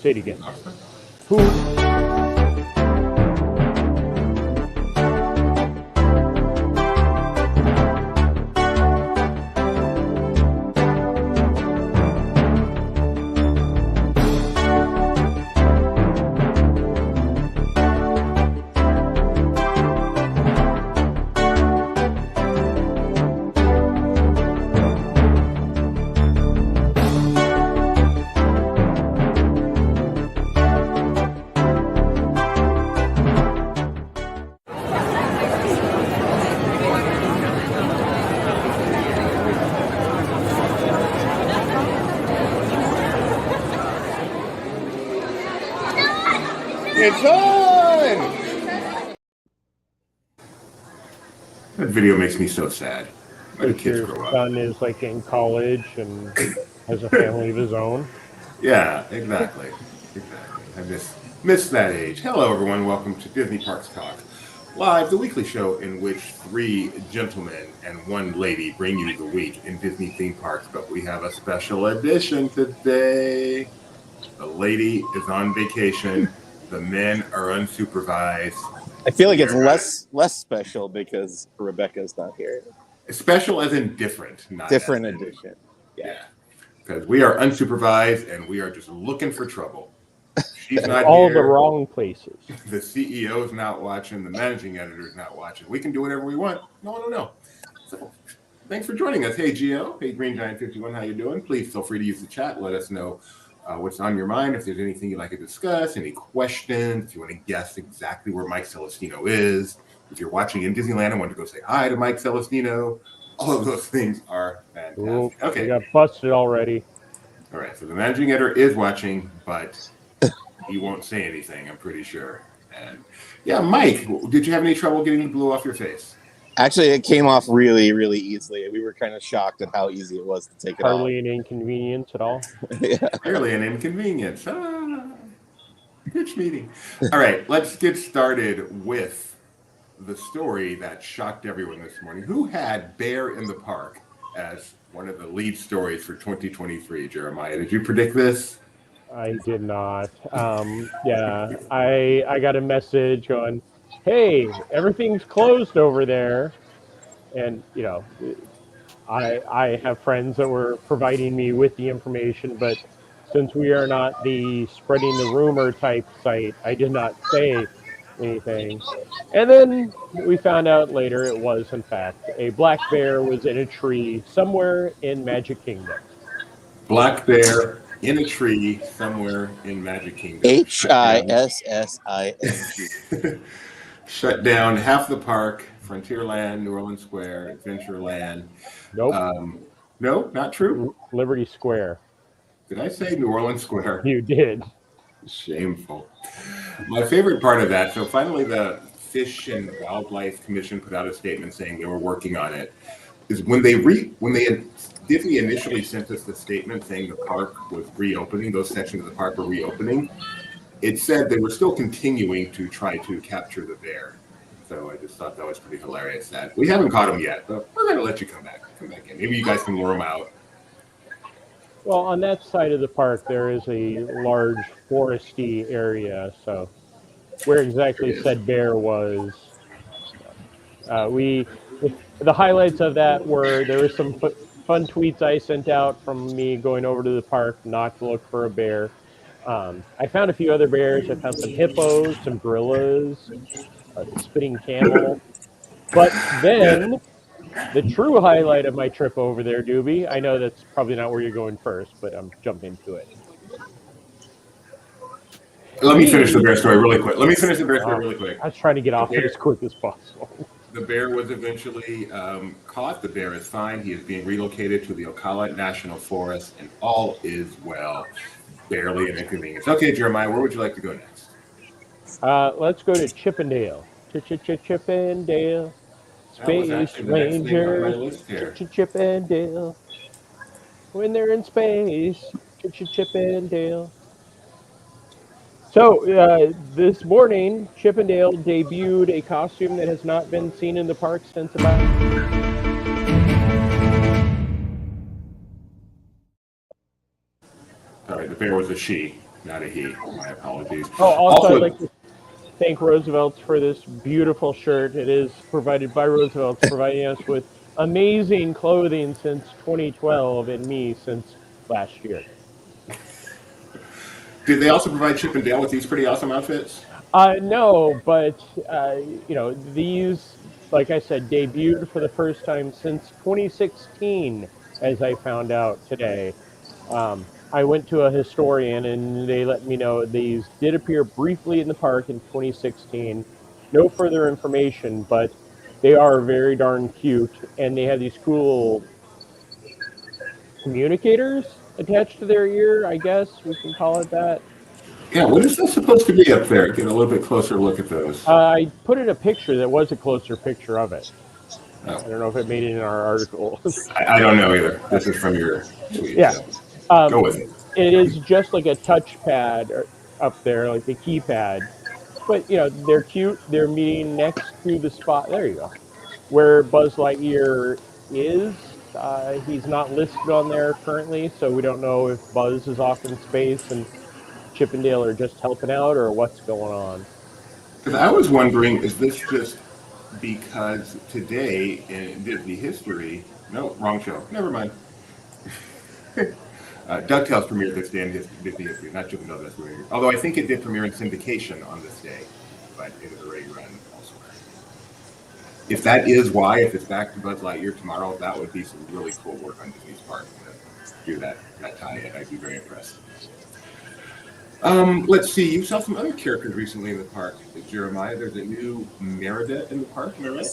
Say it again. Who? It's on! That video makes me so sad. Why do kids Your grow up? son is like in college and has a family of his own. Yeah, exactly. I miss that age. Hello, everyone. Welcome to Disney Parks Talk Live, the weekly show in which three gentlemen and one lady bring you the week in Disney theme parks. But we have a special edition today. The lady is on vacation. The men are unsupervised. I feel like it's less special because Rebecca's not here. Special as in different, not different edition. Yeah. Because we are unsupervised and we are just looking for trouble. She's not all here. The wrong places. The CEO is not watching. The managing editor is not watching. We can do whatever we want. No one will know. So thanks for joining us. Hey, Gio. Hey, Green Giant 51. How you doing? Please feel free to use the chat. Let us know what's on your mind. If there's anything you'd like to discuss, any questions, if you want to guess exactly where Mike Celestino is, if you're watching in Disneyland and want to go say hi to Mike Celestino, all of those things are fantastic. Ooh, okay. We got busted already. All right. So the managing editor is watching, but he won't say anything, I'm pretty sure. And yeah, Mike, did you have any trouble getting the blue off your face? Actually, it came off really, really easily. We were kind of shocked at how easy it was to take it off. Hardly an inconvenience at all. Yeah. Barely an inconvenience. Good meeting. All right, let's get started with the story that shocked everyone this morning. Who had Bear in the Park as one of the lead stories for 2023, Jeremiah? Did you predict this? I did not. Yeah, I got a message on, hey, everything's closed over there. And, you know, I have friends that were providing me with the information, but since we are not the spreading the rumor type site, I did not say anything. And then we found out later it was, in fact, a black bear was in a tree somewhere in Magic Kingdom. Black bear in a tree somewhere in Magic Kingdom. HISSING. Shut down half the park, Frontierland, New Orleans Square, Adventureland. Nope. No, not true. Liberty Square. Did I say New Orleans Square? You did. Shameful. My favorite part of that, so finally the Fish and Wildlife Commission put out a statement saying they were working on it, is when Disney initially sent us the statement saying the park was reopening, those sections of the park were reopening, it said they were still continuing to try to capture the bear. So I just thought that was pretty hilarious that we haven't caught him yet, but we're going to let you come back in. Maybe you guys can lure him out. Well, on that side of the park, there is a large foresty area. So where exactly said bear was, the highlights of that were there was some fun tweets I sent out from me going over to the park not to look for a bear. I found a few other bears. I found some hippos, some gorillas, a spitting camel. But then the true highlight of my trip over there, Doobie, I know that's probably not where you're going first, but I'm jumping to it. Let me finish the bear story really quick. I was trying to get off it as quick as possible. The bear was eventually caught. The bear is fine. He is being relocated to the Ocala National Forest, and all is well. Barely an inconvenience. Okay, Jeremiah, where would you like to go next? Let's go to Chippendale. Chippendale. Space Rangers. Chippendale. When they're in space. Chippendale. So, this morning, Chippendale debuted a costume that has not been seen in the park since about... All right, the bear was a she. not a he. My apologies. Oh, also, I'd like to thank Roosevelt's for this beautiful shirt. It is provided by Roosevelt's, providing us with amazing clothing since 2012 and me since last year. Did they also provide Chip and Dale with these pretty awesome outfits? No, but these, like I said, debuted for the first time since 2016, as I found out today. I went to a historian, and they let me know these did appear briefly in the park in 2016. No further information, but they are very darn cute, and they have these cool communicators attached to their ear. I guess we can call it that. Yeah, what is this supposed to be up there? Get a little bit closer look at those. I put in a picture that was a closer picture of it. Oh. I don't know if it made it in our article. I don't know either. This is from your tweet. Yeah. So go with it. It is just like a touchpad up there, like the keypad. But, they're cute. They're meeting next to the spot. There you go. Where Buzz Lightyear is. He's not listed on there currently, so we don't know if Buzz is off in space and Chip and Dale are just helping out or what's going on. Because I was wondering, is this just because today in Disney history? No, wrong show. Never mind. DuckTales premiered this day in Disney history, not Chip and Dale. Although I think it did premiere in syndication on this day, but it was already run elsewhere. If that is why, if it's back to Buzz Lightyear tomorrow, that would be some really cool work on Disney's part to do that tie-in. I'd be very impressed. Let's see. You saw some other characters recently in the park, Jeremiah. There's a new Merida in the park. Am I right?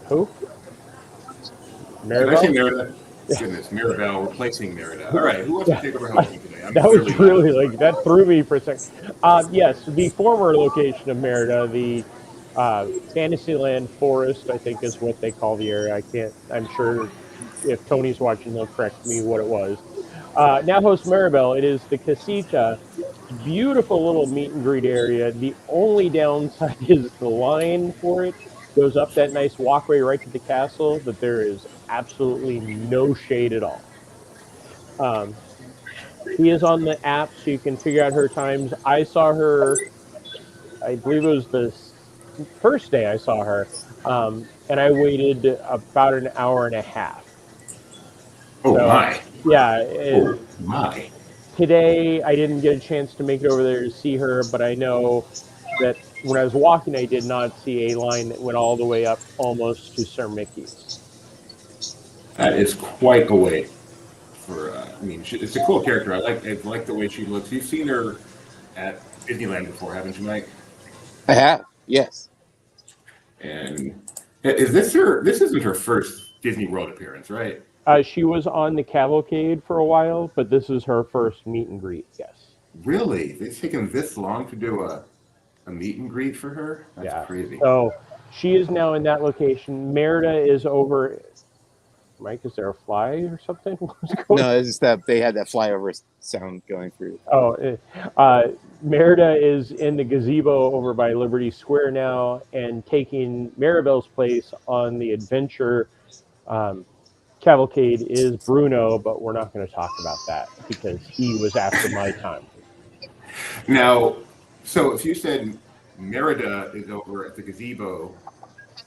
Who? Did I say Merida? Goodness, Mirabelle replacing Merida. All right, who wants to take over hosting today? That was really like that threw me for a second. Yes, the former location of Merida, the Fantasyland Forest, I think is what they call the area. I'm sure if Tony's watching, he'll correct me what it was. Now hosts Maribel. It is the Casita, beautiful little meet and greet area. The only downside is the line for it goes up that nice walkway right to the castle, but there is absolutely no shade at all. He is on the app, so you can figure out her times. I saw her, I believe it was the first day I saw her, and I waited about an hour and a half. Oh, so, my. Yeah. Oh, my. Today, I didn't get a chance to make it over there to see her, but I know that when I was walking, I did not see a line that went all the way up almost to Sir Mickey's. That is quite a way for, it's a cool character. I like the way she looks. You've seen her at Disneyland before, haven't you, Mike? I have, yes. And this isn't her first Disney World appearance, right? She was on the Cavalcade for a while, but this is her first meet and greet, yes. Really? It's taken this long to do a meet and greet for her? That's crazy. So she is now in that location. Merida is over. Mike, is there a fly or something? No, it's just that they had that flyover sound going through. Oh, Merida is in the gazebo over by Liberty Square now and taking Maribel's place on the adventure Cavalcade is Bruno, but we're not going to talk about that because he was after my time. Now, so if you said Merida is over at the gazebo,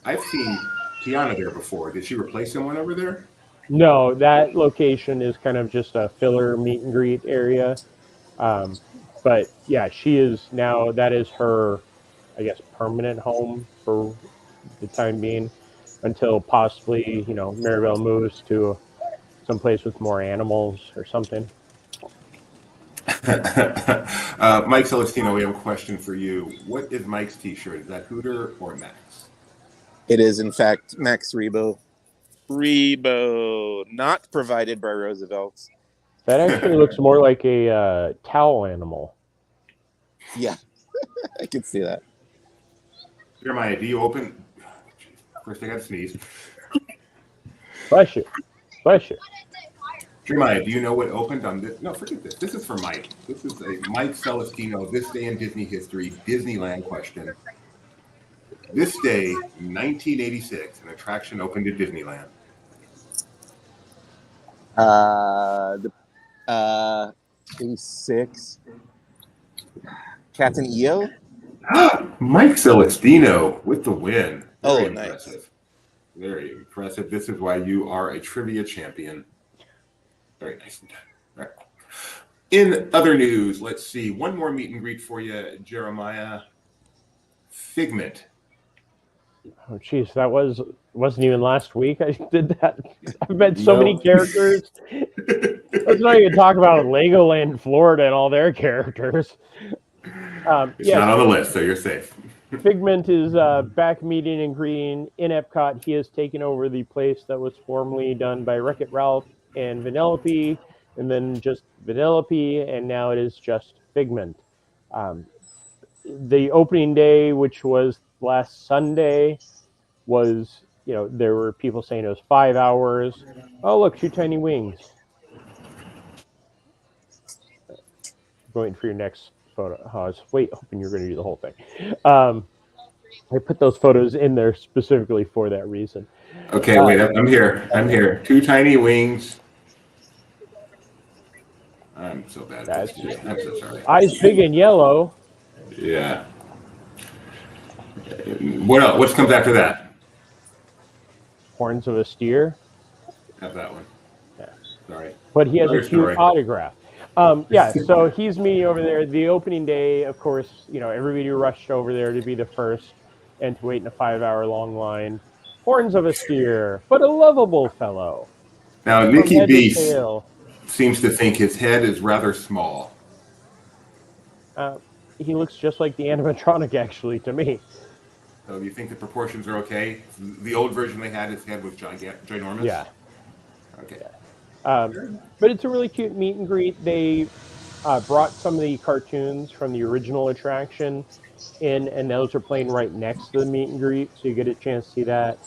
I've seen Tiana there before. Did she replace someone over there? No, that location is kind of just a filler meet and greet area. But yeah, she is now, that is her, I guess, permanent home for the time being until possibly, Maribel moves to someplace with more animals or something. Mike Celestino, we have a question for you. What is Mike's t-shirt? Is that Hooter or Max? It is, in fact, Max Rebo. Rebo, not provided by Roosevelt's. That actually looks more like a towel animal. Yeah, I can see that. Jeremiah, do you open? First, I got to sneeze. Bless you. Bless you. Jeremiah, do you know what opened on this? No, forget this. This is for Mike. This is a Mike Celestino, This Day in Disney History, Disneyland question. This day, 1986, an attraction opened at Disneyland. 86. Captain EO? Mike Celestino with the win. Very Oh, nice. impressive. Very impressive. This is why you are a trivia champion. Very nice. All right. In other news, let's see. One more meet and greet for you, Jeremiah. Figment. Oh, geez, that wasn't even last week. I did that. I've met so many characters. Let's not even talk about Legoland, Florida, and all their characters. It's not on the list, so you're safe. Figment is back meeting and greeting in Epcot. He has taken over the place that was formerly done by Wreck-It Ralph and Vanellope, and then just Vanellope, and now it is just Figment. The opening day, which was last Sunday, was, there were people saying it was 5 hours. Oh, look, 2 tiny wings. Waiting for your next photo. I was hoping you were going to do the whole thing. I put those photos in there specifically for that reason. Okay, wait, I'm here. 2 tiny wings. I'm so bad at this. I'm so sorry. Eyes big and yellow. Yeah. What else? What comes after that? Horns of a steer. Have that one. Yeah. Sorry. But he has a cute autograph. So he's meeting over there. The opening day, of course, everybody rushed over there to be the first and to wait in a 5-hour-long line. Horns of a steer, but a lovable fellow. Now, Nikki B seems to think his head is rather small. He looks just like the animatronic, actually, to me. So you think the proportions are okay? The old version they had, his head was ginormous? Yeah. Okay. But it's a really cute meet and greet. They brought some of the cartoons from the original attraction in, and those are playing right next to the meet and greet, so you get a chance to see that.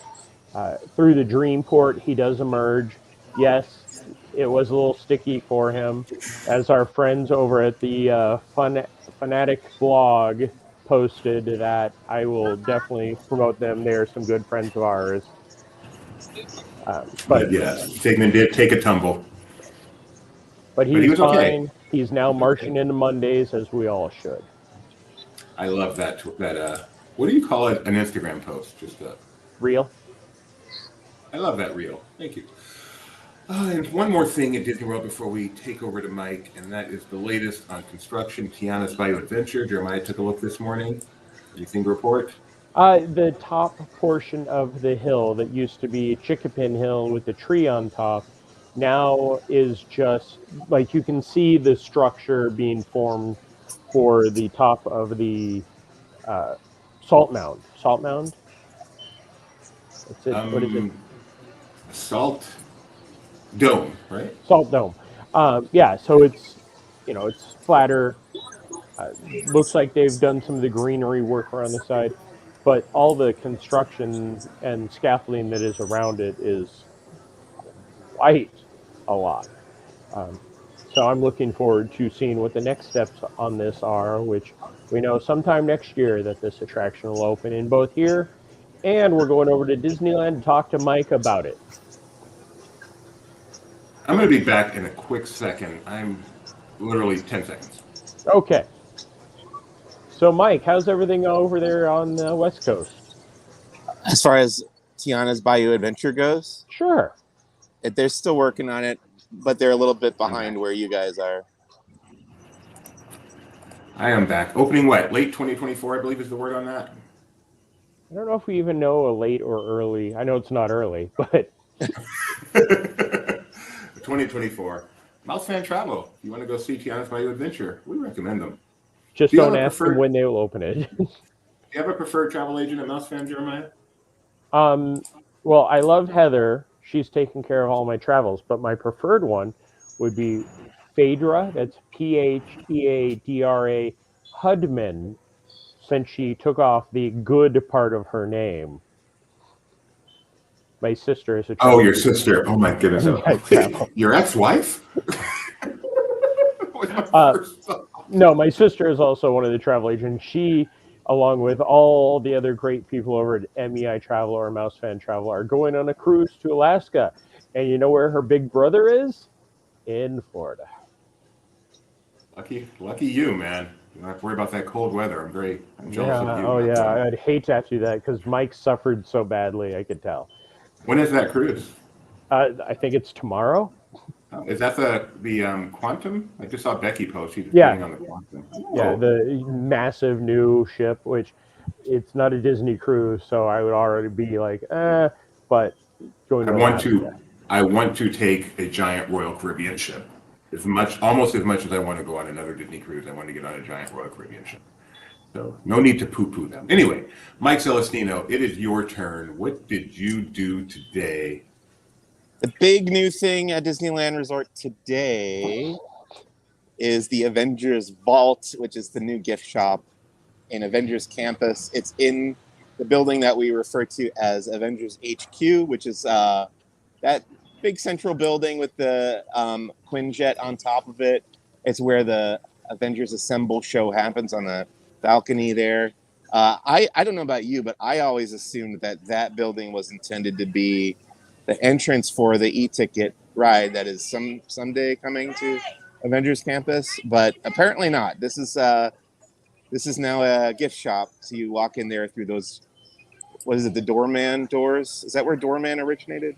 Through the Dreamport, he does emerge. Yes, it was a little sticky for him, as our friends over at the Fanatic blog posted that. I will definitely promote them. They're some good friends of ours. But yes, Figment did take a tumble. But he was fine. Okay. He's now marching into Mondays, as we all should. I love that. What do you call it? An Instagram post? Just a reel. I love that reel. Thank you. And one more thing at Disney World before we take over to Mike, and that is the latest on construction, Tiana's Bayou Adventure. Jeremiah took a look this morning. Anything to report? The top portion of the hill that used to be Chickapin Hill with the tree on top now is just, like, you can see the structure being formed for the top of the salt mound. Salt mound? That's it. What is it? Salt dome, right? Salt dome. So it's, it's flatter. Looks like they've done some of the greenery work around the side, but all the construction and scaffolding that is around it is quite a lot. So I'm looking forward to seeing what the next steps on this are, which we know sometime next year that this attraction will open in both here, and we're going over to Disneyland to talk to Mike about it. I'm going to be back in a quick second. I'm literally 10 seconds. Okay. So, Mike, how's everything over there on the West Coast? As far as Tiana's Bayou Adventure goes? Sure. They're still working on it, but they're a little bit behind where you guys are. I am back. Opening what? Late 2024, I believe is the word on that. I don't know if we even know a late or early. I know it's not early, but... 2024. Mouse Fan Travel. If you want to go see Tiana's Bayou Adventure, we recommend them. Just don't ask them when they will open it. Do you have a preferred travel agent at Mouse Fan, Jeremiah? Well, I love Heather. She's taking care of all my travels, but my preferred one would be Phaedra. That's Pheadra Hudman, since she took off the good part of her name. My sister is a travel your sister. Oh, my goodness. Your ex-wife? No, my sister is also one of the travel agents. She, along with all the other great people over at MEI Travel or Mouse Fan Travel, are going on a cruise to Alaska. And you know where her big brother is? In Florida. Lucky you, man. You don't have to worry about that cold weather. I'm jealous Yeah. of you. Oh, yeah. I'd hate to have to do that because Mike suffered so badly. I could tell. When is that cruise? I think it's tomorrow. Is that the Quantum? I just saw Becky post. She's Yeah. getting on the Quantum. Yeah, Oh, the massive new ship, which it's not a Disney cruise, so I would already be like, but going I to want Alaska. to. I want to take a giant Royal Caribbean ship. Almost as much as I want to go on another Disney cruise. I want to get on a giant Royal Caribbean ship. So no need to poo-poo them. Anyway, Mike Celestino, it is your turn. What did you do today? The big new thing at Disneyland Resort today is the Avengers Vault, which is the new gift shop in Avengers Campus. It's in the building that we refer to as Avengers HQ, which is that big central building with the Quinjet on top of it. It's where the Avengers Assemble show happens on the balcony there. I don't know about you, but I always assumed that building was intended to be the entrance for the e-ticket ride that is someday coming to Avengers Campus, but apparently not. This is now a gift shop. So you walk in there through those, what is it, the doorman doors? Is that where doorman originated?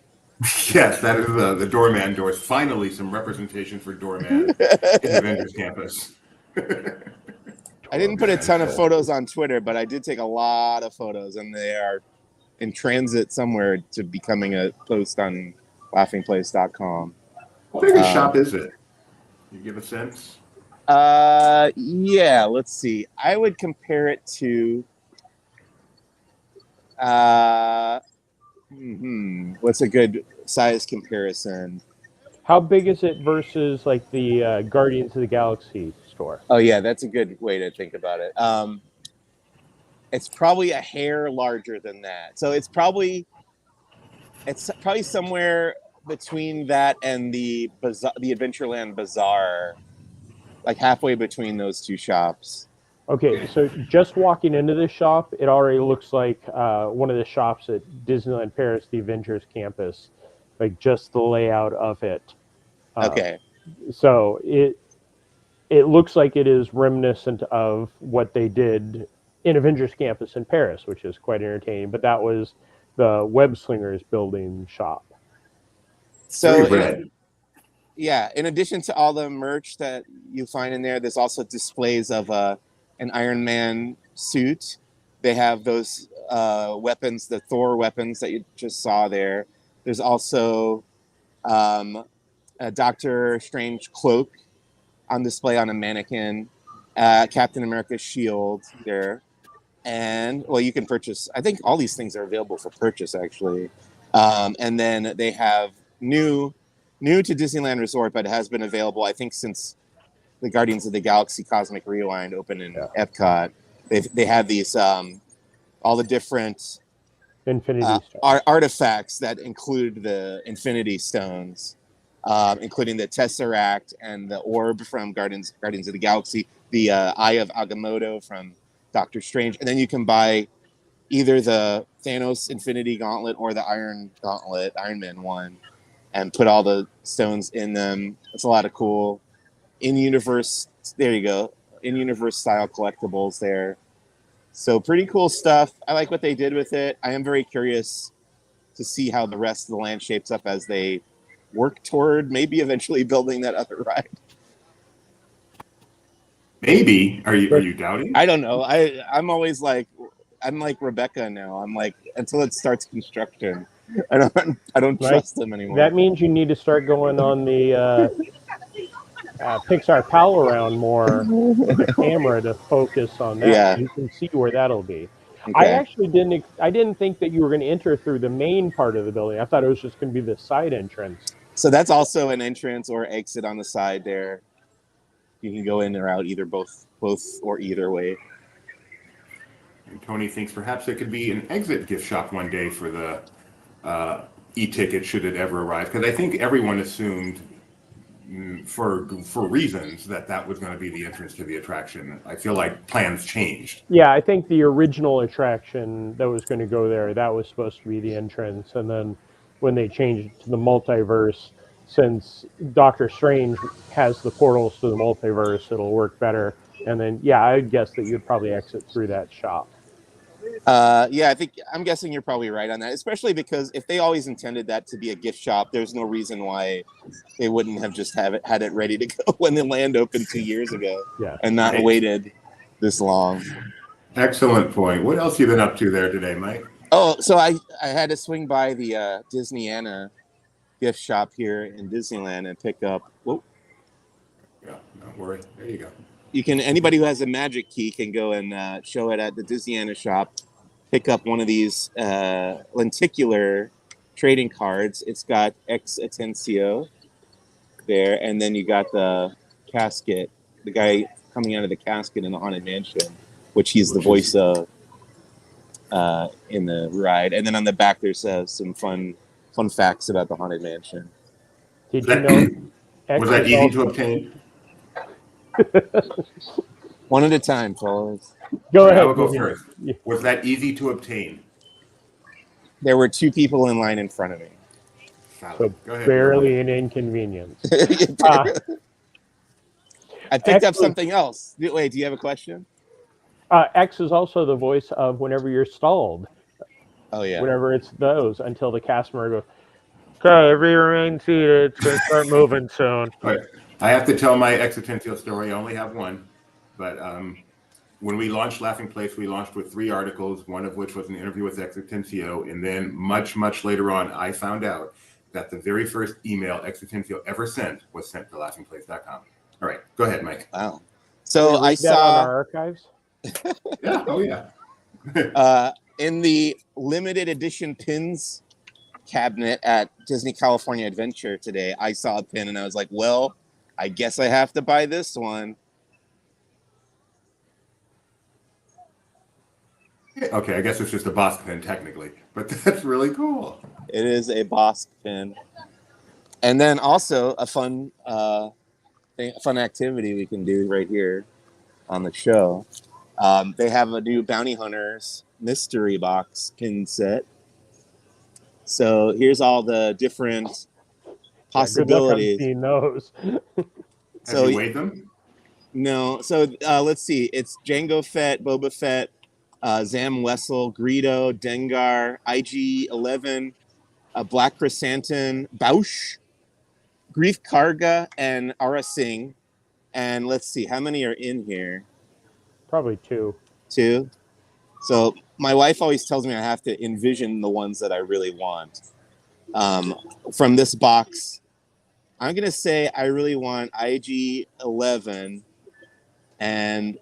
Yes, that is the doorman doors. Finally, some representation for doorman in Avengers Campus. I didn't put a ton of photos on Twitter, but I did take a lot of photos, and they are in transit somewhere to becoming a post on laughingplace.com. How big a shop is it? Can you give a sense? Yeah, let's see. I would compare it to what's a good size comparison? How big is it versus like the Guardians of the Galaxy store? Oh yeah, that's a good way to think about it. It's probably a hair larger than that. So it's probably somewhere between that and the Adventureland Bazaar, like halfway between those two shops. Okay, so just walking into this shop, it already looks like one of the shops at Disneyland Paris, the Avengers Campus, like just the layout of it. Okay. So it looks like it is reminiscent of what they did in Avengers Campus in Paris, which is quite entertaining. But that was the Web Slingers building shop. So red. Yeah, in addition to all the merch that you find in there, there's also displays of an Iron Man suit. They have those weapons, the Thor weapons that you just saw there. There's also a Doctor Strange cloak on display on a mannequin, Captain America's shield there. And, well, you can purchase, I think all these things are available for purchase, actually. And then they have new to Disneyland Resort, but it has been available, I think, since the Guardians of the Galaxy Cosmic Rewind opened in Epcot. They have these all the different Infinity artifacts that include the Infinity Stones, including the Tesseract and the orb from Guardians of the Galaxy, the Eye of Agamotto from Doctor Strange, and then you can buy either the Thanos Infinity Gauntlet or the Iron Gauntlet, Iron Man one, and put all the stones in them. It's a lot of cool in-universe. There you go, in-universe style collectibles there. So pretty cool stuff. I like what they did with it. I am very curious to see how the rest of the land shapes up as they work toward maybe eventually building that other ride. Maybe. Are you doubting? I don't know. I'm always like, I'm like Rebecca now. I'm like, until it starts construction, I don't trust them anymore. That means you need to start going on the Pixar Pal around more with the camera to focus on that. Yeah. You can see where that'll be. Okay. I actually didn't think that you were going to enter through the main part of the building. I thought it was just going to be the side entrance. So that's also an entrance or exit on the side there. You can go in or out both or either way. And Tony thinks perhaps there could be an exit gift shop one day for the e-ticket should it ever arrive. Because I think everyone assumed for reasons that was going to be the entrance to the attraction. I feel like plans changed. Yeah, I think the original attraction that was going to go there, that was supposed to be the entrance. And then when they changed it to the multiverse, since Doctor Strange has the portals to the multiverse, it'll work better. And then, yeah, I would guess that you'd probably exit through that shop. Yeah, I'm guessing you're probably right on that, especially because if they always intended that to be a gift shop, there's no reason why they wouldn't have just had it ready to go when the land opened 2 years ago, Yeah. and not waited this long. Excellent point. What else you been up to there today, Mike? Oh, so I had to swing by the Disneyana gift shop here in Disneyland and pick up. Whoa. Yeah, don't worry. There you go. Anybody who has a magic key can go and show it at the Disneyana shop. Pick up one of these lenticular trading cards. It's got Ex Atencio there, and then you got the casket, the guy coming out of the casket in the Haunted Mansion, which he's the voice of in the ride. And then on the back, there's some fun facts about the Haunted Mansion. Did you know? Was that easy to obtain? One at a time, fellas. Go I ahead. will go first. Was that easy to obtain? There were 2 people in line in front of me. So Go ahead. barely an inconvenience. I picked up something else. Wait, do you have a question? X is also the voice of whenever you're stalled. Oh, yeah. Whenever it's those, until the cast member goes, okay, remain seated. It's going to start moving soon. Right. I have to tell my Ex Atencio story. I only have one. But when we launched Laughing Place, we launched with 3 articles, one of which was an interview with Ex Atencio. And then much, much later on, I found out that the very first email Ex Atencio ever sent was sent to laughingplace.com. All right. Go ahead, Mike. Wow. So I that saw on our archives. Yeah. Oh, yeah. in the limited edition pins cabinet at Disney California Adventure today, I saw a pin and I was like, well, I guess I have to buy this one. Okay, I guess it's just a boss pin technically, but that's really cool. It is a Bosk pin. And then also a fun activity we can do right here on the show. They have a new Bounty Hunters mystery box pin set. So here's all the different possibilities. Good luck on seeing those. Have you weighed them? No. So let's see. It's Jango Fett, Boba Fett, Zam Wessel, Greedo, Dengar, IG-11, Black Chrysanthemum, Bausch, Grief Karga, and Ara Singh. And let's see, how many are in here? Probably 2. 2. So my wife always tells me I have to envision the ones that I really want. From this box, I'm going to say I really want IG-11 and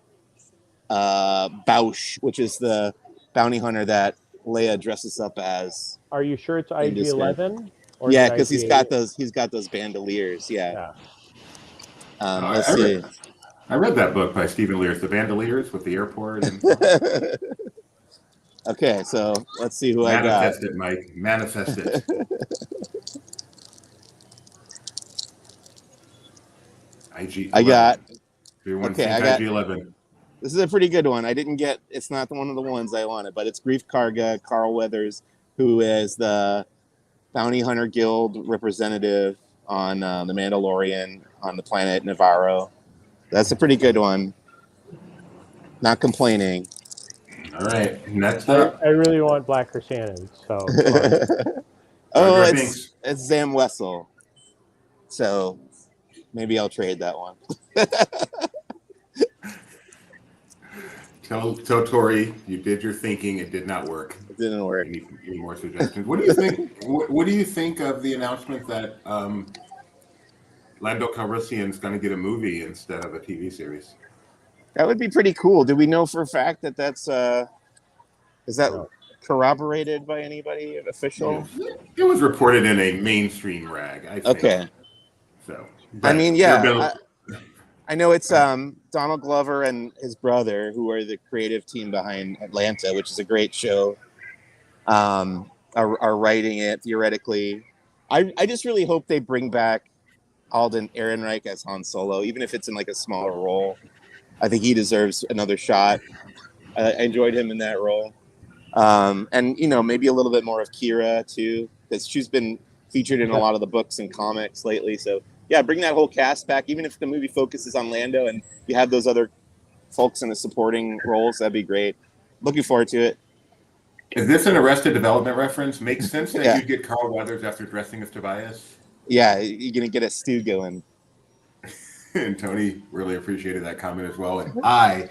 Bausch, which is the bounty hunter that Leia dresses up as. Are you sure it's IG-11? Yeah, because he's got those bandoliers. Yeah. Let's see. I read that book by Stephen Lears, The Bandoliers with the airport. And... Okay, so let's see who I got. Manifest it, Mike. Manifest it. IG-11. I got. Okay, I got IG-11. This is a pretty good one. It's not one of the ones I wanted, but it's Grief Karga, Carl Weathers, who is the Bounty Hunter Guild representative on The Mandalorian on the planet Navarro. That's a pretty good one. Not complaining. All right, next up. I really want Black Chrysanthemum, so. Oh, it's Zam Wessel. So maybe I'll trade that one. Tell Tori you did your thinking. It did not work. It didn't work. Any more suggestions? What do you think? What do you think of the announcement that Lando Calrissian is going to get a movie instead of a TV series? That would be pretty cool. Do we know for a fact that that's is that corroborated by anybody official? It was reported in a mainstream rag. I think. Okay. So I mean, yeah. I know it's Donald Glover and his brother who are the creative team behind Atlanta, which is a great show. Are writing it theoretically. I just really hope they bring back Alden Ehrenreich as Han Solo, even if it's in like a smaller role. I think he deserves another shot. I enjoyed him in that role. And maybe a little bit more of Kira too, because she's been featured in a lot of the books and comics lately. So yeah, bring that whole cast back. Even if the movie focuses on Lando and you have those other folks in the supporting roles, that'd be great. Looking forward to it. Is this an Arrested Development reference? Makes sense that Yeah. you'd get Carl Weathers after dressing as Tobias. Yeah, you're gonna get a stew going. And Tony really appreciated that comment as well. And I,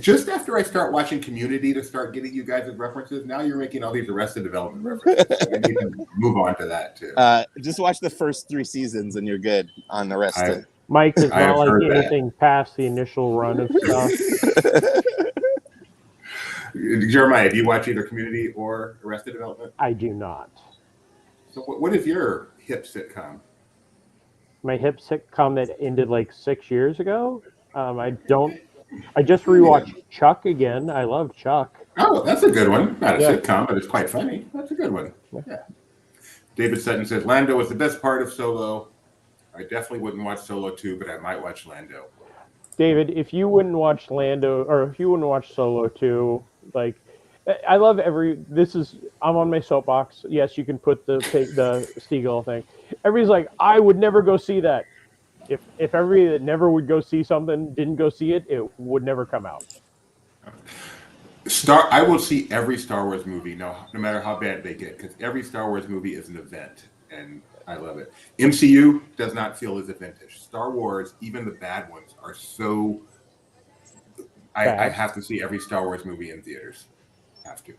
just after I start watching Community to start getting you guys as references, now you're making all these Arrested Development references. So I need to move on to that too. Just watch the first 3 seasons and you're good on Arrested. Mike does I have not like heard that. anything past the initial run of stuff. Jeremiah, do you watch either Community or Arrested Development? I do not. So what is your hip sitcom? My hip sitcom that ended like 6 years ago. I just rewatched Chuck again. I love Chuck. Oh, that's a good one. Not a Yeah. sitcom, but it's quite funny. That's a good one. Yeah. David Sutton says, Lando was the best part of Solo. I definitely wouldn't watch Solo 2, but I might watch Lando. David, if you wouldn't watch Lando, or if you wouldn't watch Solo 2, like, I love I'm on my soapbox. Yes, you can put the Seagull thing. Everybody's like, I would never go see that. If everybody that never would go see something didn't go see it, it would never come out. I will see every Star Wars movie, no matter how bad they get, because every Star Wars movie is an event, and I love it. MCU does not feel as eventish. Star Wars, even the bad ones, are so. I have to see every Star Wars movie in theaters. Have to.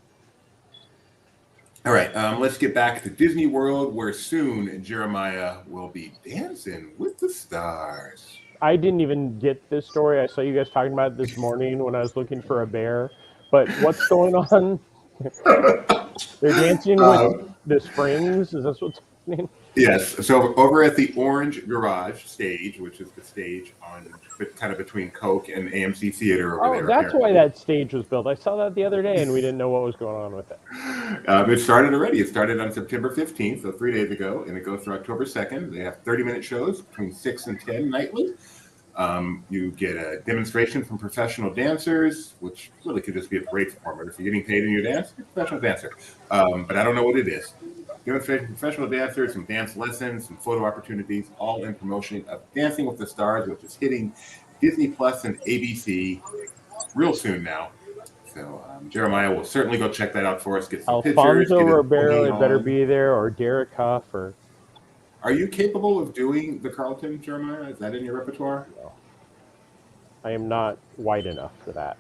All right, let's get back to Disney World, where soon Jeremiah will be dancing with the stars. I didn't even get this story. I saw you guys talking about it this morning when I was looking for a bear. But what's going on? They're dancing with the springs. Is that what's happening? Yes. So over at the Orange Garage stage, which is the stage on kind of between Coke and AMC Theater over there. Oh, that's why that stage was built. I saw that the other day, and we didn't know what was going on with it. It started already. It started on September 15th, so 3 days ago, and it goes through October 2nd. They have 30-minute shows between 6 and 10 nightly. You get a demonstration from professional dancers, which really could just be a parade performer. If you're getting paid in your dance, you're a professional dancer. But I don't know what it is. Demonstration from professional dancers, some dance lessons, some photo opportunities, all in promotion of Dancing with the Stars, which is hitting Disney Plus and ABC real soon now. So Jeremiah will certainly go check that out for us. Get some pictures. Alfonso Ribeiro had better be there, or Derek Huff, or. Are you capable of doing the Carlton, Jeremiah? Is that in your repertoire? No. I am not white enough for that.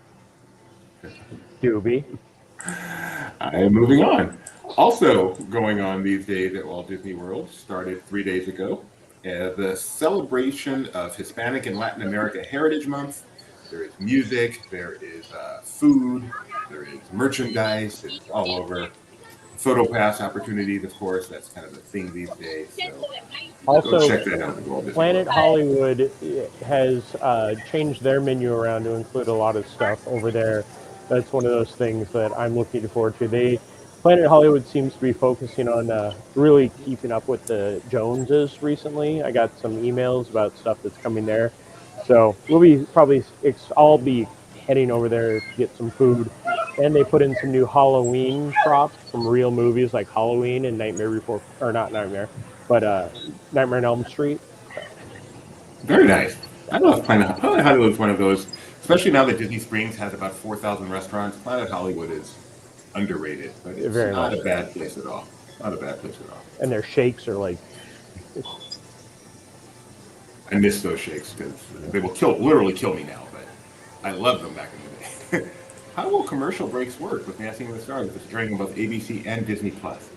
Doobie. I am moving on. Also going on these days at Walt Disney World, started 3 days ago, the celebration of Hispanic and Latin America Heritage Month. There is music, there is food, there is merchandise, it's all over. Photo pass opportunities, of course, that's kind of the thing these days. So Also, go check that out. Planet Hollywood has changed their menu around to include a lot of stuff over there. That's one of those things that I'm looking forward to. Planet Hollywood seems to be focusing on really keeping up with the Joneses recently. I got some emails about stuff that's coming there. So I'll be heading over there to get some food. And they put in some new Halloween props from real movies like Halloween and Nightmare on Elm Street. Very nice. I love Planet Hollywood is one of those, especially now that Disney Springs has about 4,000 restaurants. Planet Hollywood is underrated, but it's not a bad place at all. Not a bad place at all. And their shakes are like. I miss those shakes because they will literally kill me now, but I loved them back in the day. How will commercial breaks work with Dancing with the Stars if it's streaming both ABC and Disney Plus?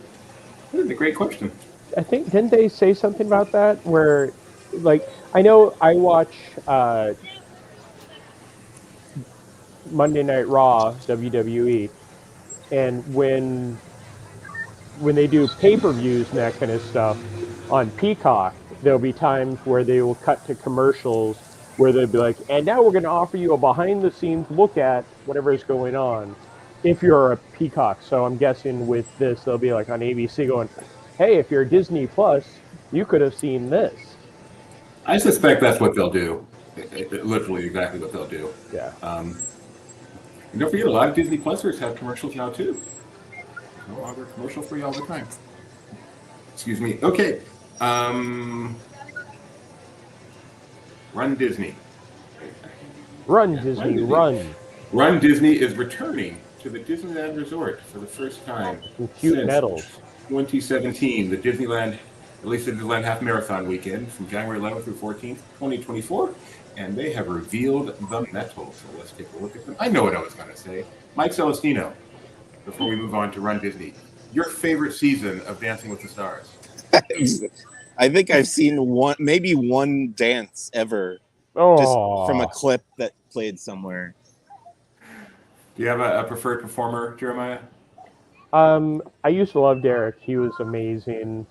That is a great question. I think, didn't they say something about that? Where, like, I know I watch Monday Night Raw, WWE, and when they do pay-per-views and that kind of stuff on Peacock, there'll be times where they will cut to commercials where they'll be like, and now we're going to offer you a behind-the-scenes look at whatever is going on if you're a Peacock. So I'm guessing with this, they'll be like on ABC going, hey, if you're Disney Plus, you could have seen this. I suspect that's what they'll do. Literally exactly what they'll do. Yeah. And don't forget, a lot of Disney Plusers have commercials now, too. No longer commercial-free all the time. Excuse me. Okay. Run Disney. Run, Yeah, Disney, run. Run Disney is returning to the Disneyland Resort for the first time Some cute since medals. 2017. The Disneyland released the Disneyland Half Marathon weekend from January 11th through 14th, 2024, and they have revealed the medals. So let's take a look at them. I know what I was going to say. Mike Celestino, before we move on to Run Disney, your favorite season of Dancing with the Stars? I think I've seen maybe one dance ever, just from a clip that played somewhere. Do you have a preferred performer, Jeremiah? I used to love Derek. He was amazing.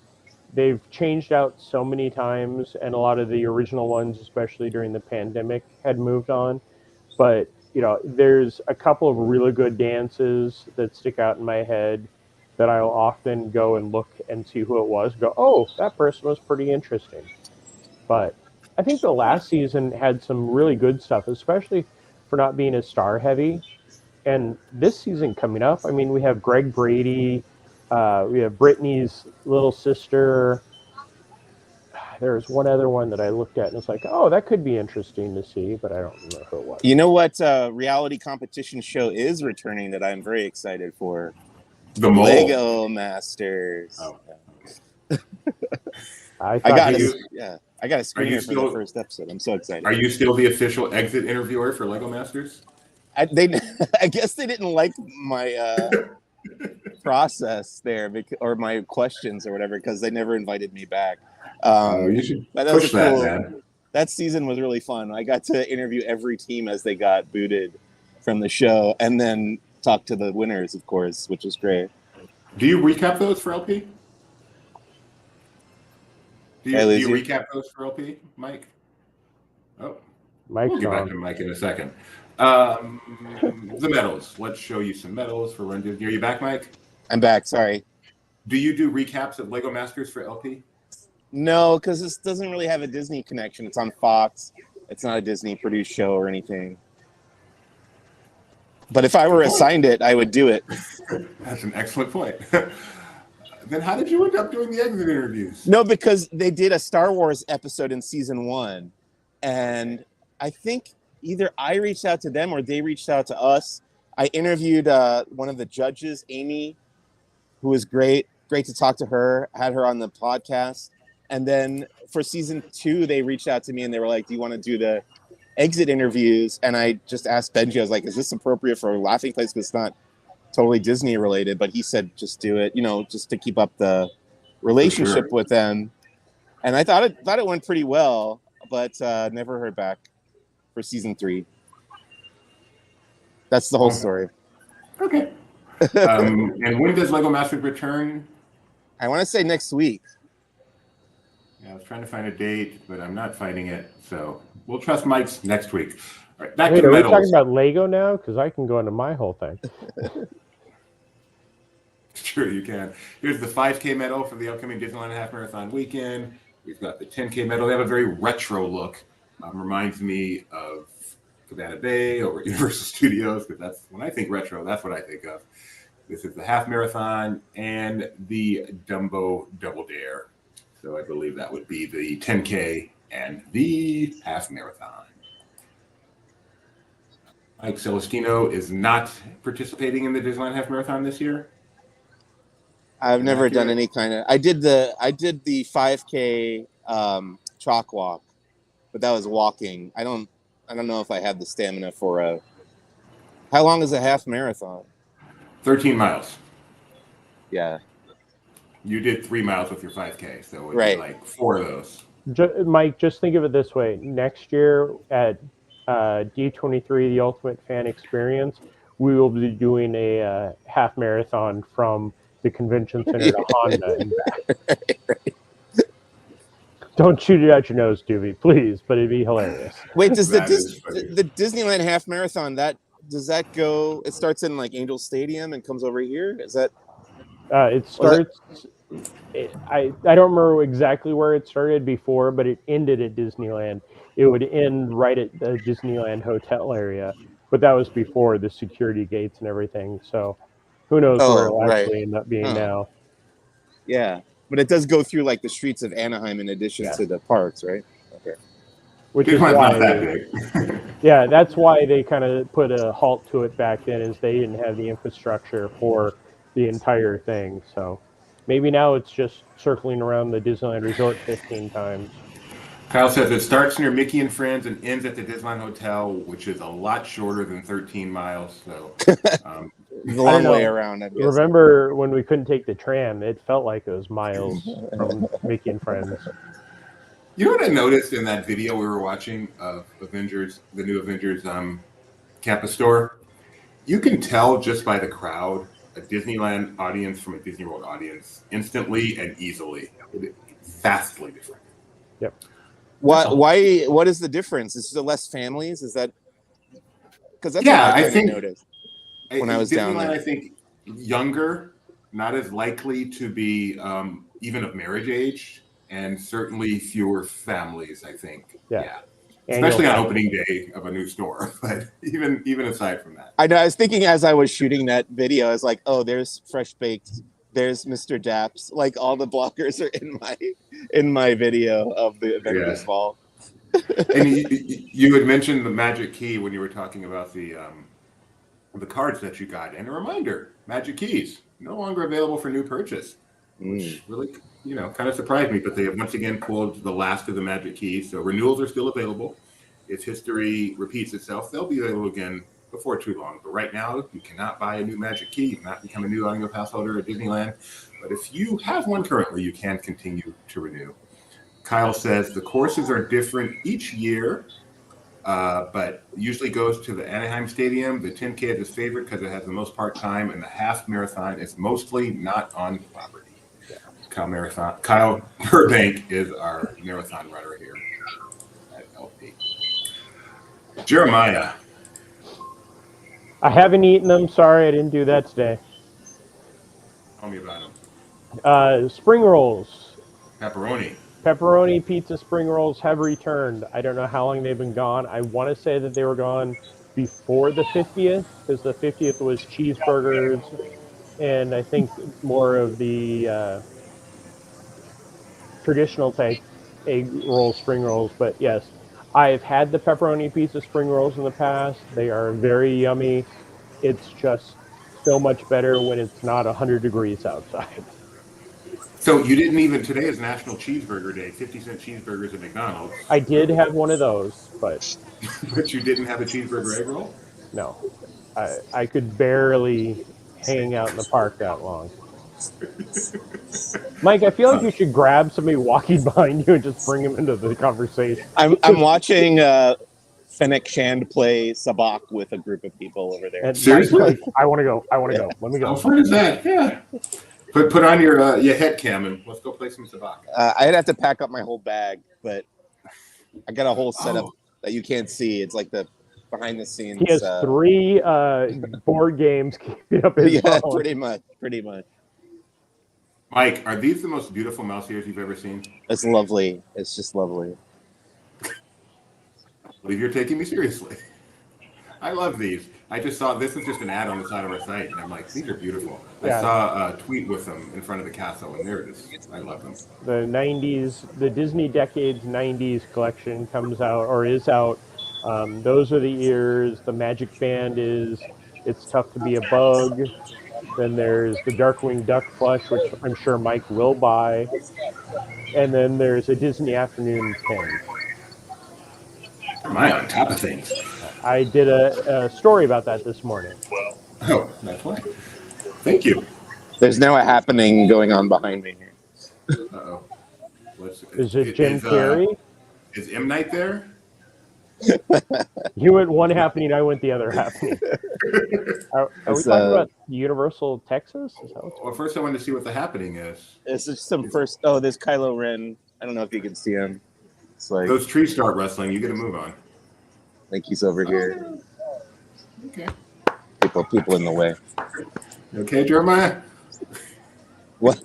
They've changed out so many times, and a lot of the original ones, especially during the pandemic, had moved on. But there's a couple of really good dances that stick out in my head that I'll often go and look and see who it was. Go, oh, that person was pretty interesting. But I think the last season had some really good stuff, especially for not being as star heavy. And this season coming up, I mean, we have Greg Brady, we have Brittany's little sister. There's one other one that I looked at and it's like, oh, that could be interesting to see, but I don't remember who it was. You know what reality competition show is returning that I'm very excited for? The Mole. Lego Masters. Oh. I got a screener for the first episode. I'm so excited. Are you still the official exit interviewer for Lego Masters? I guess they didn't like my process there, or my questions or whatever, because they never invited me back. You should push that, man. That season was really fun. I got to interview every team as they got booted from the show, and then talk to the winners, of course, which was great. Do you recap those for LP? Do you recap those for LP, Mike? Oh, Mike's we'll get back to Mike in a second. The medals. Let's show you some medals for Run Disney. Are you back, Mike? I'm back. Sorry. Do you do recaps of Lego Masters for LP? No, because this doesn't really have a Disney connection. It's on Fox. It's not a Disney produced show or anything. But if I were assigned it, I would do it. That's an excellent point. Then how did you end up doing the exit interviews? No, because they did a Star Wars episode in season 1. And I think either I reached out to them or they reached out to us. I interviewed one of the judges, Amy, who was great. Great to talk to her. Had her on the podcast. And then for season 2, they reached out to me and they were like, do you want to do the exit interviews? And I just asked Benji, I was like, is this appropriate for Laughing Place? Because it's not totally Disney related. But he said, just do it, just to keep up the relationship with them. And I thought it went pretty well, but never heard back for season 3. That's the whole story. Okay. And when does Lego Masters return? I want to say next week. Yeah, I was trying to find a date, but I'm not finding it. So we'll trust Mike's next week. All right, back to the medals. Are we talking about Lego now? Because I can go into my whole thing. Sure, you can. Here's the 5K medal for the upcoming Disneyland Half Marathon weekend. We've got the 10K medal. They have a very retro look. Reminds me of Cabana Bay or Universal Studios, because that's when I think retro, that's what I think of. This is the half marathon and the Dumbo Double Dare. So I believe that would be the 10K and the half marathon. Mike Celestino is not participating in the Disneyland Half Marathon this year. I've never done any kind of. I did the 5K chalk walk, but that was walking. I don't know if I had the stamina for a. How long is a half marathon? 13 miles. Yeah. You did 3 miles with your 5K, so it would right. be like 4 of those. Mike, just think of it this way. Next year at D23, the Ultimate Fan Experience, we will be doing a half marathon from the convention center to Honda and back. Right. Don't shoot it out your nose, Doobie, please, but it'd be hilarious. Wait, does the Disneyland half marathon, does that go, it starts in like Angel Stadium and comes over here? Is that? It starts, I don't remember exactly where it started before, but it ended at Disneyland. It would end right at the Disneyland hotel area, but that was before the security gates and everything. So who knows where it'll actually end up being now. Yeah. But it does go through like the streets of Anaheim in addition Yeah. to the parks, right? Okay. Which is Disneyland's not that why, big. yeah, that's why they kind of put a halt to it back then, is they didn't have the infrastructure for the entire thing. So maybe now it's just circling around the Disneyland Resort 15 times. Kyle says it starts near Mickey and Friends and ends at the Disneyland Hotel, which is a lot shorter than 13 miles. So, It's a long know. way around. I'm guessing. Remember when we couldn't take the tram? It felt like it was miles from Mickey and Friends. you know what I noticed in that video we were watching of Avengers, the new Avengers campus store? You can tell just by the crowd a Disneyland audience from a Disney World audience instantly and easily. Vastly different. Yep. Why? What is the difference? Is there less families? Is that because that's Yeah, what I I kind think- of noticed when I was down Disneyland, there. I think younger, not as likely to be even of marriage age, and certainly fewer families, I think. Yeah. Especially on Annual- opening day of a new store. But even aside from that. I know. I was thinking as I was shooting that video, I was like, "Oh, there's Fresh Baked. There's Mr. Daps. Like all the bloggers are in my video of the Avengers Yeah. Ball." And you had mentioned the Magic Key when you were talking about the cards that you got. And a reminder, Magic Keys no longer available for new purchase, which really kind of surprised me. But they have once again pulled the last of the Magic Keys, so renewals are still available. If history repeats itself, they'll be available again before too long. But right now, you cannot buy a new Magic Key. You cannot become a new annual pass holder at Disneyland. But if you have one currently, you can continue to renew. Kyle says the courses are different each year, but usually goes to the Anaheim Stadium. The 10K is his favorite because it has the most part time, and the half marathon is mostly not on property. Kyle Burbank is our marathon runner here at LP. Jeremiah. I haven't eaten them. Sorry, I didn't do that today. Tell me about them. Spring rolls. Pepperoni. Pepperoni pizza spring rolls have returned. I don't know how long they've been gone. I want to say that they were gone before the 50th, because the 50th was cheeseburgers and I think more of the traditional type egg roll spring rolls. But yes, I've had the pepperoni pizza spring rolls in the past. They are very yummy. It's just so much better when it's not 100 degrees outside. So you didn't even, today is National Cheeseburger Day, 50-cent cheeseburgers at McDonald's. I did have one of those, but But you didn't have a cheeseburger egg roll? no. I could barely hang out in the park that long. Mike, I feel like you should grab somebody walking behind you and just bring them into the conversation. I'm watching Fennec Shand play Sabak with a group of people over there. And Mike's Seriously? like, I want to go. Let me How go. fun is that? Yeah. Put on your head cam and let's go play some sabak. I'd have to pack up my whole bag, but I got a whole setup that you can't see. It's like the behind the scenes. He has 3 board games keeping up his yeah, phone. pretty much. Mike, are these the most beautiful mouse ears you've ever seen? It's lovely. It's just lovely. I believe you're taking me seriously. I love these. I just saw, this is just an ad on the side of our site, and I'm like, these are beautiful. Yeah. I saw a tweet with them in front of the castle, and they're just, I love them. The 90s, the Disney Decades 90s collection comes out, or is out. Those are the ears. The Magic Band is It's Tough to Be a Bug. Then there's the Darkwing Duck plush, which I'm sure Mike will buy. And then there's a Disney Afternoon pin. Am I on top of things? I did a story about that this morning. Oh, that's why. Thank you. There's now a happening going on behind me here. Uh-oh. Is it Jim Carrey? Is M. Night there? You went one happening, I went the other happening. Are we It's, talking about Universal Texas? Is that what's Well, first I wanted to see what the happening is. This is some first. Oh, there's Kylo Ren. I don't know if you can see him. It's like Those trees start rustling, you get to move on. I think he's over here. Okay. People in the way. Okay, Jeremiah? What?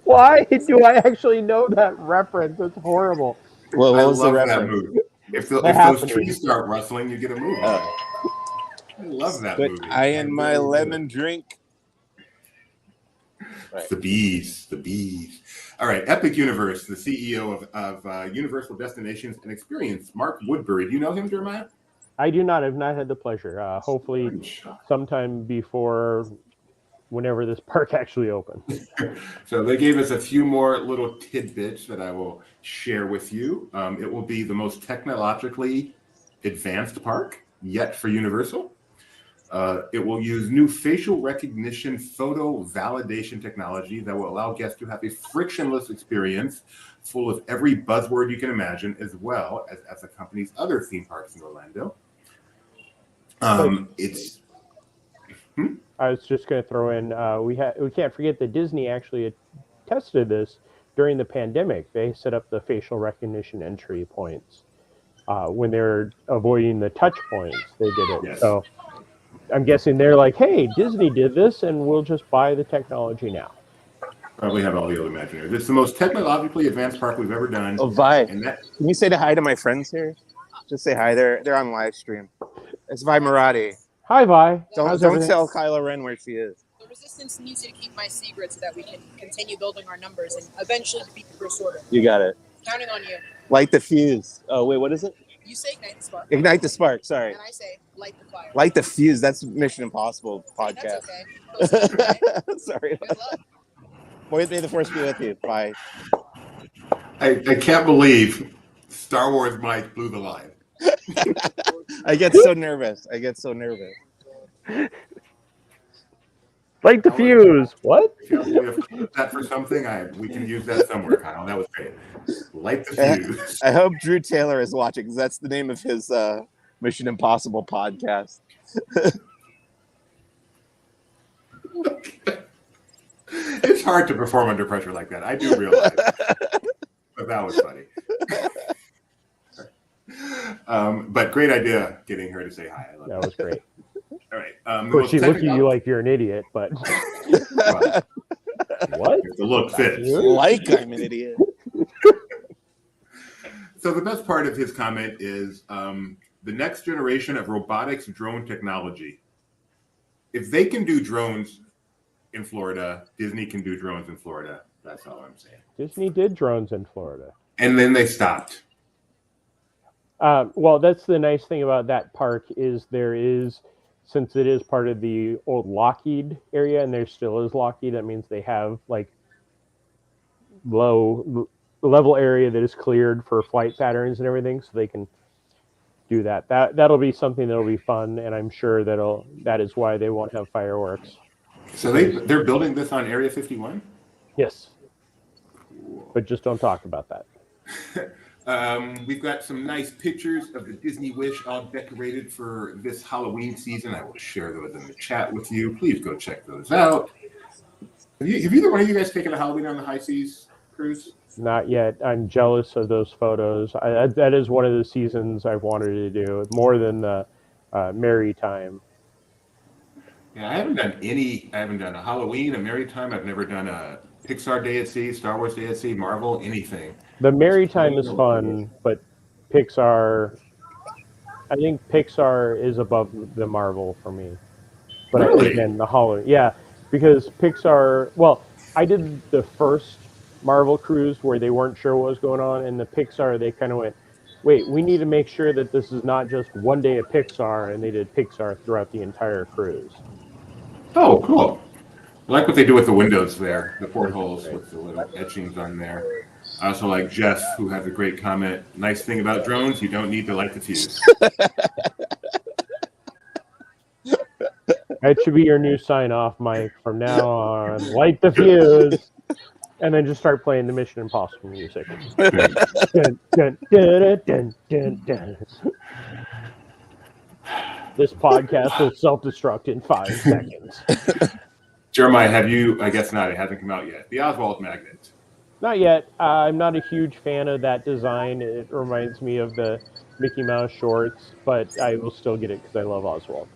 Why do I actually know that reference? It's horrible. Well, I what was the love that reference? movie. If those Happening. trees start rustling, you get to move on. I love that But movie. I and my lemon drink. Right. It's the bees, the bees. All right, Epic Universe, the CEO of Universal Destinations and Experience, Mark Woodbury. Do you know him, Jeremiah? I do not. I've not had the pleasure. Hopefully, sometime before whenever this park actually opens. So they gave us a few more little tidbits that I will share with you. It will be the most technologically advanced park yet for Universal. It will use new facial recognition photo validation technology that will allow guests to have a frictionless experience full of every buzzword you can imagine, as well as the company's other theme parks in Orlando. I was just going to throw in, we can't forget that Disney actually tested this during the pandemic. They set up the facial recognition entry points when they're avoiding the touch points. They did it. Yes. So I'm guessing they're like, hey, Disney did this, and we'll just buy the technology now. Probably have all the other imaginary. This is the most technologically advanced park we've ever done. Oh, Vi, And that, can you say hi to my friends here? Just say hi. They're on live stream. It's Vi Murati. Hi, Vi. Don't tell Kylo Ren where she is. The Resistance needs you to keep my secret so that we can continue building our numbers and eventually defeat the First Order. You got it. Counting on you. Light the fuse. Oh, wait, what is it? You say ignite the spark. Ignite the spark. Sorry. And I say light the fire. Light the fuse. That's Mission Impossible Hey, podcast. that's okay. Sorry. Good luck. May the force be with you. Bye. I can't believe Star Wars Mike blew the line. I get so nervous. Light the fuse. What? If you have that for something, we can use that somewhere, Kyle. That was great. Light the fuse. I hope Drew Taylor is watching because that's the name of his Mission Impossible podcast. It's hard to perform under pressure like that. I do realize. But that was funny. But great idea getting her to say hi. I love That was great. All right. Of course, she's looking at you like you're an idiot, but Well, what? the look fits. Like I'm an idiot. So the best part of his comment is the next generation of robotics drone technology. If they can do drones in Florida, Disney can do drones in Florida. That's all I'm saying. Disney did drones in Florida. And then they stopped. Well, that's the nice thing about that park is there is, since it is part of the old Lockheed area, and there still is Lockheed, that means they have like low level area that is cleared for flight patterns and everything, so they can do that. That'll be something that'll be fun, and I'm sure that is why they won't have fireworks. So they're building this on Area 51? Yes, but just don't talk about that. We've got some nice pictures of the Disney Wish all decorated for this Halloween season. I will share those in the chat with you. Please go check those out. Have either one of you guys taken a Halloween on the High Seas cruise? Not yet. I'm jealous of those photos. That is one of the seasons I've wanted to do, more than the Merry Time. Yeah, I haven't done a Halloween, a Merry Time. I've never done a Pixar Day at Sea, Star Wars Day at Sea, Marvel, anything. The Merry Time is fun, but I think Pixar is above the Marvel for me. But Really? again, the Halloween, yeah, because Pixar. Well, I did the first Marvel cruise where they weren't sure what was going on, and the Pixar they kind of went, "Wait, we need to make sure that this is not just one day at Pixar," and they did Pixar throughout the entire cruise. Oh, cool. I like what they do with the windows there, the portholes with the little etchings on there. I also like Jeff, who has a great comment. Nice thing about drones, you don't need to light the fuse. That should be your new sign off, Mike. From now on, light the fuse, and then just start playing the Mission Impossible music. Dun, dun, dun, dun, dun, dun. This podcast will self-destruct in 5 seconds. Jeremiah, have you? I guess not. It hasn't come out yet. The Oswald Magnet. Not yet. I'm not a huge fan of that design. It reminds me of the Mickey Mouse shorts, but I will still get it because I love Oswald.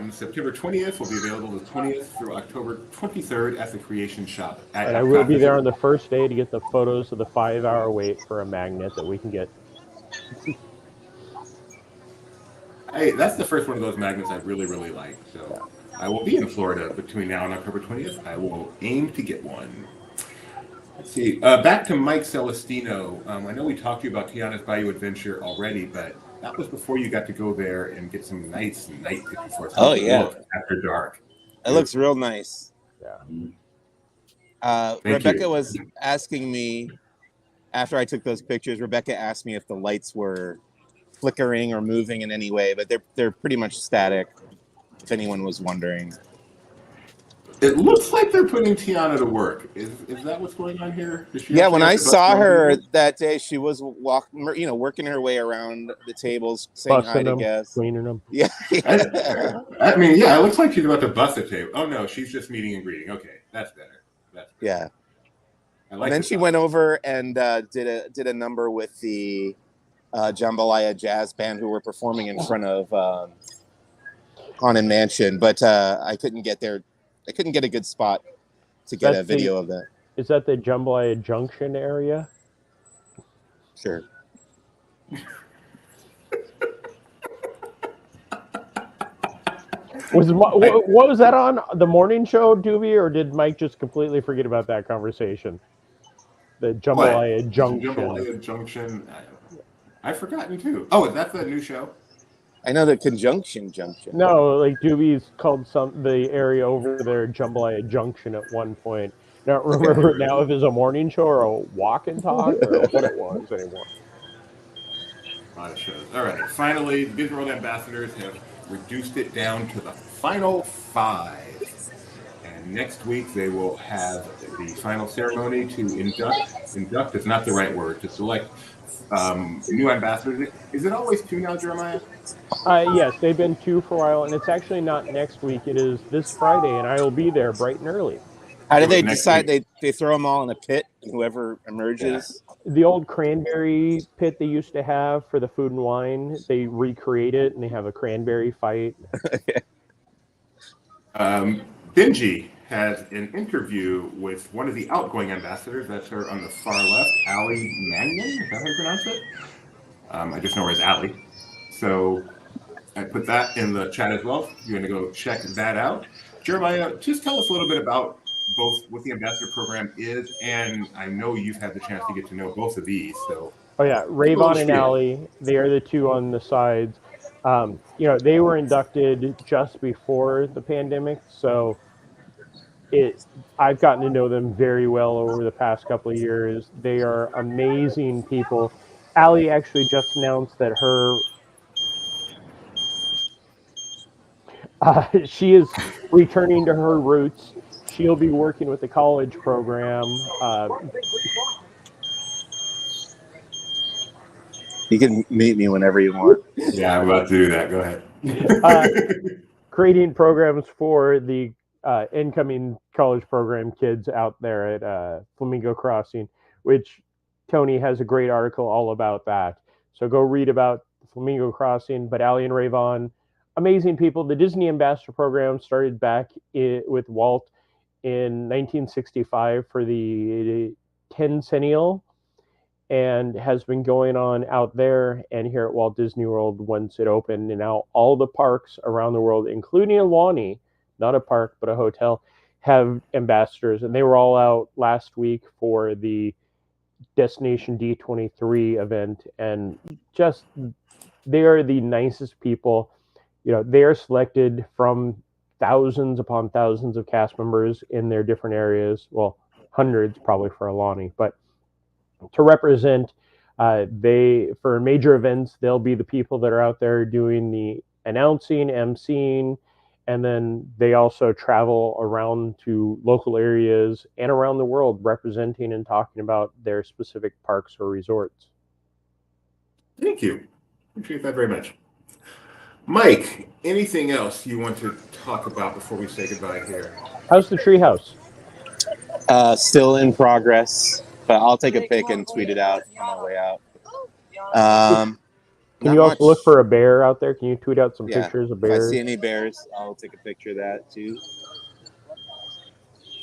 September 20th will be available the 20th through October 23rd at the Creation Shop. And I will be there on the first day to get the photos of the 5-hour wait for a magnet that we can get. That's the first one of those magnets I really, really like. So I will be in Florida between now and October 20th. I will aim to get one. Let's see. Back to Mike Celestino. I know we talked to you about Tiana's Bayou Adventure already, but that was before you got to go there and get some nice night before. Oh, yeah. After dark. It looks real nice. Yeah. Rebecca was asking me after I took those pictures. Rebecca asked me if the lights were flickering or moving in any way, but they're pretty much static. If anyone was wondering. It looks like they're putting Tiana to work. Is that what's going on here? Yeah, when I saw her that day, she was working her way around the tables, saying hi to guests, cleaning them. Yeah. I mean, yeah, it looks like she's about to bust a table. Oh no, she's just meeting and greeting. Okay, that's better. Yeah. I like. And then she went over and did a number with the Jambalaya Jazz Band, who were performing in front of Haunted Mansion, but I couldn't get there. I couldn't get a good spot to get a video of that. Is that the Jambalaya Junction area? Sure. What was that on the morning show, Doobie, or did Mike just completely forget about that conversation? The Jambalaya Junction. Jambalaya Junction. I've forgotten too. Oh, is that the new show? I know the Conjunction Junction. No, like Doobie's called the area over there Jambalaya Junction at one point. I don't remember now if it was a morning show or a walk and talk or what it was anymore. A lot of shows. All right. Finally, the Disney World ambassadors have reduced it down to the final 5. And next week they will have the final ceremony to induct is not the right word, to select new ambassadors. Is it always 2 now, Jeremiah? Yes, they've been 2 for a while, and it's actually not next week. It is this Friday, and I will be there bright and early. How do they decide? They throw them all in a pit, and whoever emerges? Yeah. The old cranberry pit they used to have for the food and wine, they recreate it, and they have a cranberry fight. Benji has an interview with one of the outgoing ambassadors. That's her on the far left, Ali Mannion. Is that how you pronounce it? I just know her as Ali. So I put that in the chat as well. You're going to go check that out. Jeremiah, just tell us a little bit about both what the ambassador program is, and I know you've had the chance to get to know both of these. So, oh yeah, Rayvon and Ali, they are the 2 on the sides. They were inducted just before the pandemic, so I've gotten to know them very well over the past couple of years. They are amazing people. Ali actually just announced that she is returning to her roots. She'll be working with the college program. You can meet me whenever you want. Yeah, I'm about to do that. Go ahead. Creating programs for the incoming college program kids out there at Flamingo Crossing, which Tony has a great article all about that. So go read about Flamingo Crossing. But Ali and Rayvon, amazing people. The Disney Ambassador Program started back with Walt in 1965 for the 10cennial and has been going on out there and here at Walt Disney World once it opened. And now all the parks around the world, including Aulani, not a park, but a hotel, have ambassadors. And they were all out last week for the Destination D23 event. And just, they are the nicest people. They are selected from thousands upon thousands of cast members in their different areas. Well, hundreds probably for Aulani, but to represent, for major events, they'll be the people that are out there doing the announcing, emceeing, and then they also travel around to local areas and around the world representing and talking about their specific parks or resorts. Thank you. Appreciate that very much. Mike, anything else you want to talk about before we say goodbye here? How's the treehouse? Still in progress, but I'll take a pic and tweet it out on my way out. Can you also look for a bear out there? Can you tweet out some pictures of bears? If I see any bears, I'll take a picture of that too.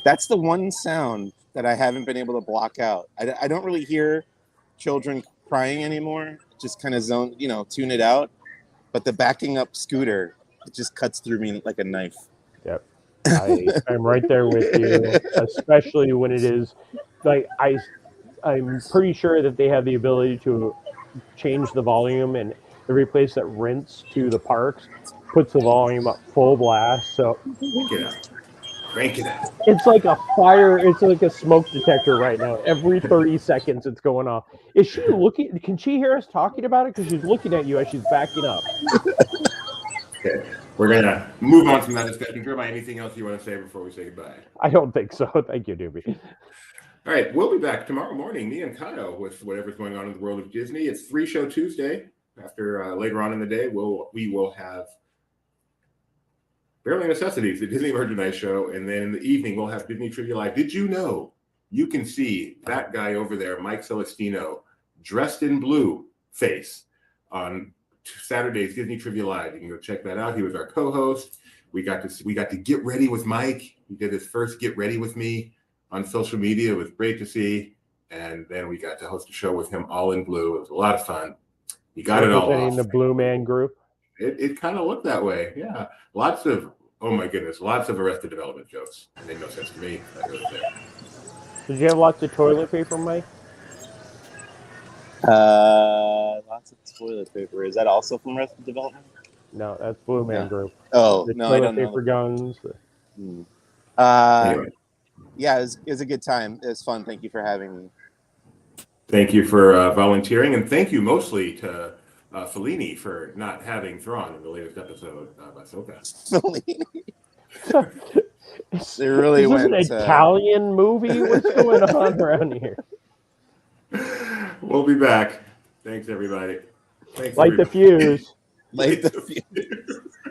That's the one sound that I haven't been able to block out. I don't really hear children crying anymore. Just kind of tune it out. but the backing up scooter, it just cuts through me like a knife. Yep. I'm right there with you, especially when it is like I'm pretty sure that they have the ability to change the volume, and every place that rents to the parks puts the volume up full blast. So Get out. Crank it out. it's like a fire. It's like a smoke detector right now. Every 30 seconds, it's going off. Is she looking? Can she hear us talking about it? Because she's looking at you as she's backing up. Okay. We're going to move on from that discussion. Jeremiah, anything else you want to say before we say goodbye? I don't think so. Thank you, Doobie. All right, we'll be back tomorrow morning, me and Kyle, with whatever's going on in the world of Disney. It's 3-show Tuesday. After later on in the day, we will have Barely Necessities, the Disney Merchandise Show, and then in the evening we'll have Disney Trivia Live. Did you know you can see that guy over there, Mike Celestino, dressed in blue face on Saturday's Disney Trivia Live? You can go check that out. He was our co-host. We got to get ready with Mike. He did his first Get Ready with Me on social media. It was great to see. And then we got to host a show with him all in blue. It was a lot of fun. He got it all Representing off. the Blue Man Group. It kind of looked that way. Yeah. Lots of Arrested Development jokes. It made no sense to me. I was there. Did you have lots of toilet paper, Mike? Lots of toilet paper. Is that also from Arrested Development? No, that's Blue Man Yeah. Group. Oh, The no, I toilet don't know. paper guns. Anyway. Anyway, Yeah, it was a good time. It was fun. Thank you for having me. thank you for volunteering, and thank you mostly to Fellini for not having Thrawn in the latest episode of Ahsoka. It really Is this went. an Italian movie? What's going on around here? We'll be back. Thanks, everybody. Thanks, Light the everybody. fuse. Light the fuse.